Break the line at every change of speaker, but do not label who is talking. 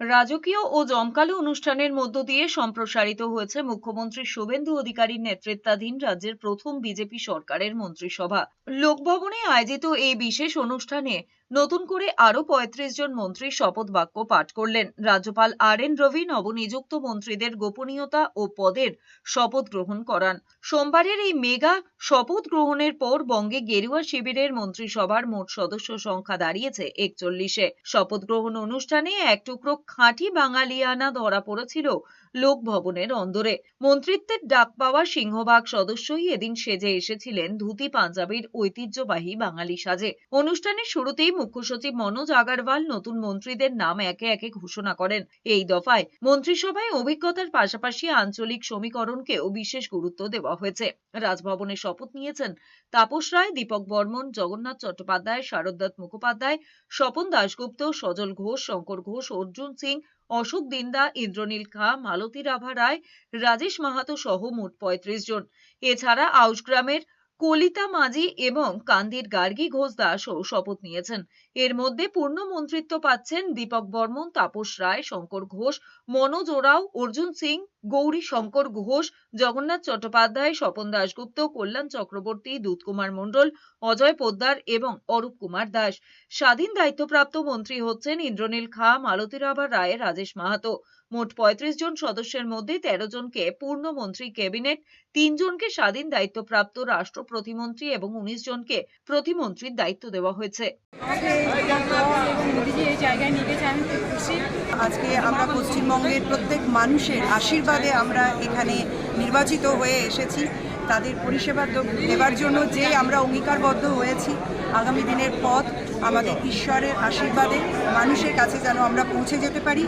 রাজকীয় ও জমকালো অনুষ্ঠানের মধ্য দিয়ে সম্প্রসারিত হয়েছে মুখ্যমন্ত্রী শুভেন্দু অধিকারীর নেতৃত্বাধীন রাজ্যের প্রথম বিজেপি সরকারের মন্ত্রিসভা। লোকভবনে আয়োজিত এই বিশেষ অনুষ্ঠানে নতুন করে আরো ৩৫ জন মন্ত্রী শপথ বাক্য পাঠ করলেন। রাজ্যপাল RN রবি নবনিযুক্ত মন্ত্রীদের গোপনীয়তা ও পদের শপথ গ্রহণ করান। সোমবারের এই মেগা শপথ গ্রহণের পর বঙ্গে গেরুয়া শিবিরের মন্ত্রিসভার মোট সদস্য সংখ্যা দাঁড়িয়েছে ৪১-এ। শপথ গ্রহণ অনুষ্ঠানে এক টুকরো খাঁটি বাঙালিয়ানা ধরা পড়েছিল লোকভবনের অন্দরে। মন্ত্রিত্বের ডাক পাওয়া সিংহভাগ সদস্যই এদিন সেজে এসেছিলেন ধুতি পাঞ্জাবির ঐতিহ্যবাহী বাঙালি সাজে। অনুষ্ঠানের শুরুতেই মুখ্য সচিব মনোজ আগরওয়াল নতুন মন্ত্রীদের নাম একে একে ঘোষণা করেন। এই দফায় মন্ত্রিসভায় অভিজ্ঞতার পাশাপাশি আঞ্চলিক সমীকরণকেও বিশেষ গুরুত্ব দেওয়া হয়েছে। রাজভবনে শপথ নিয়েছেন তাপস রায়, দীপক বর্মন, জগন্নাথ চট্টোপাধ্যায়, শারদত্ত মুখোপাধ্যায়, স্বপন দাশগুপ্ত, সজল ঘোষ, শঙ্কর ঘোষ, অর্জুন সিং, অশোক দিন্দা, ইন্দ্রনীল খা, মালতী রাভা রায়, রাজেশ মাহাতো সহ মোট ৩৫ জন। এছাড়া আউশগ্রামের কলিতা মাঝি এবং কান্দির গার্গী ঘোষ দাসও শপথ নিয়েছেন। এর মধ্যে পূর্ণ মন্ত্রিত্ব পাচ্ছেন দীপক বর্মন, তাপস রায়, শঙ্কর ঘোষ, মনোজ ওরাও, অর্জুন সিং, গৌরী শঙ্কর ঘোষ, জগন্নাথ চট্টোপাধ্যায়, স্বপন দাশগুপ্ত, কল্যাণ চক্রবর্তী, দুধকুমার মণ্ডল, অজয় পোদ্দার এবং অরূপ কুমার দাস। স্বাধীন দায়িত্বপ্রাপ্ত মন্ত্রী হচ্ছেন ইন্দ্রনীল খা, মালতী রাভা রায়, রাজেশ মাহাতো। মোট ৩৫ জন সদস্যের মধ্যে ১৩ জনকে পূর্ণ মন্ত্রী ক্যাবিনেট, ৩ জনকে স্বাধীন দায়িত্বপ্রাপ্ত রাষ্ট্র প্রতিমন্ত্রী এবং ১৯ জনকে প্রতিমন্ত্রীর দায়িত্ব দেওয়া হয়েছে।
আজকে আমরা পশ্চিমবঙ্গের প্রত্যেক মানুষের আশীর্বাদে আমরা এখানে নির্বাচিত হয়ে এসেছি। তাদের পরিষেবা দেওয়ার জন্য যে আমরা অঙ্গীকারবদ্ধ হয়েছি, আগামী দিনের পথ আমাদের ঈশ্বরের আশীর্বাদে মানুষের কাছে যেন আমরা পৌঁছে যেতে পারি।